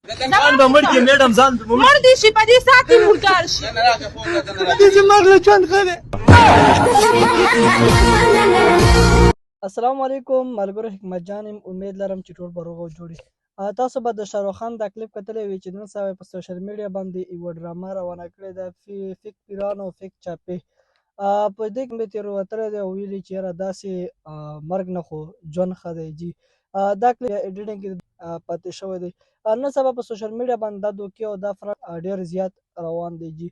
ځان به مړ کړي میډم ځان مړ دي شي په دې ساعت کې مردار شي السلام علیکم ملګرو حکمت جان یم امید لرم چې ټول به روغ او جوړ یې. تاسو به د شاهرخ خان دا کلیپ کتلی وي چې نن سبا په سوشل میډیا باندې یوه ډرامه روانه کړې ده فیک پیران او فیک چاپې. په دې کې مې تېروتلی دی او ویلي چې یاره داسې مرګ نه خو ژوند ښه دی جي. دا کلیپ ایډیټینګ کې پاتې شوی دی. نن سبا په سوشل میډیا باندې دا دوکې او دا فراد ډېر زیات روان دی جي.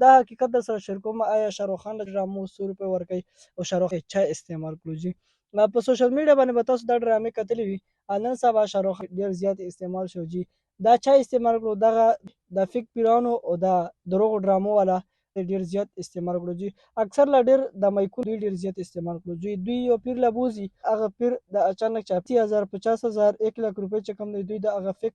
دا حقیقت در سره شیر کوم آیا شاهرخ خان له ډرامو 100 روپۍ ورکوي او شاهرخ یې چای استعمال کړو جي. په سوشل میډیا باندې به تاسو دا ډرامې کتلې وي. نن سبا شاهرخ ډېر زیات استعمال شو جي. دا چا استعمال کړو دغه د فیک پیرانو او د دروغو ډرامو والا ډېر زیات استعمال کړو جي. اکثر لا ډېر د مایکونو دوی ډېر زیات استعمال کړو جي. دوی یو پیر لا بوځي هغه پیر د اچانک چاپي 80,000 50,000 1 لک روپۍ چې کوم دی دوی د هغه فیک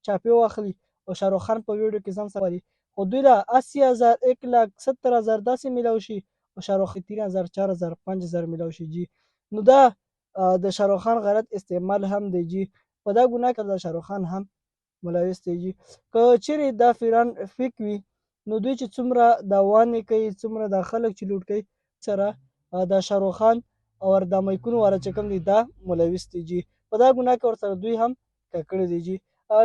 چاپې واخلي او شاهرخ خان په ویډیو کې ځان سره خو دوی لا 80,000 1 لک 70,000 داسې میلاو شي او شاهرخ 3,000 4,000 5,000 میلاو شي جي. نو دا د شاهرخ خان غلط استعمال هم دی جي. په دا ګناه کې د شاهرخ خان هم ملوث دی جي. که چیرې دا پیران فیک وي نو دوی چې څومره دا وانې کوي څومره دا خلک چې لوټ کوي سره د شاهرخ خان او د مایکونو والا چې کوم دی دا ملوث دی جي. په دا ګناه کې ورسره دوی هم ککړې دی جي.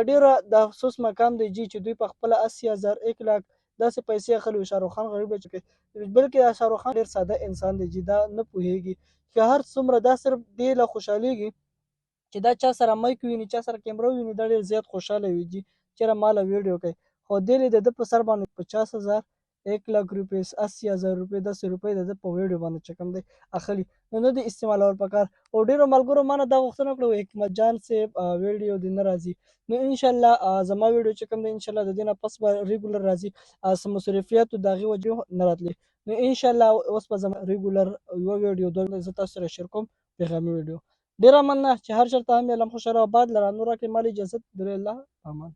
ډېره د افسوس مقام دی جي چې دوی په خپله 80,000 1 لک داسې پیسې اخلي شاهرخ خان غریب بچ کوي. بلکې دا شاهرخ خان ډېر ساده انسان دی جي. دا نه پوهېږي که هر څومره دا صرف دې له خوشحالېږي چې دا چا سره مایک ویني چا سره کیمره ویني دا ډېر زیات خوشحاله وي جي چېرې ما له ویډیو کوي خو دې د ده په سر باندې 50,000 1 لک روپۍ 80,000 روپۍ داسې روپۍ د ده په ویډیو باندې چې کوم دی اخلي نو نه دی استعمالول پکار. او ډېرو ملګرو ما نه دا غوښتنه وکړه حکمت جان صاحب ویډیو دې نه راځي نو انشاءالله زما ویډیو چې کوم دی انشاءالله د دې نه پس به ریګولر راځي څه مصرفیاتو د هغې وجې نه راتلې نو انشاءالله اوس به زما ریګولر یوه ویډیو دوه زه تاسو سره شیر کوم پیغامي ویډیو. ډېره مننه چې هر چېرته هم یې علم خوشحاله آباد لره نور راکړې مال اجازت درې الله امان.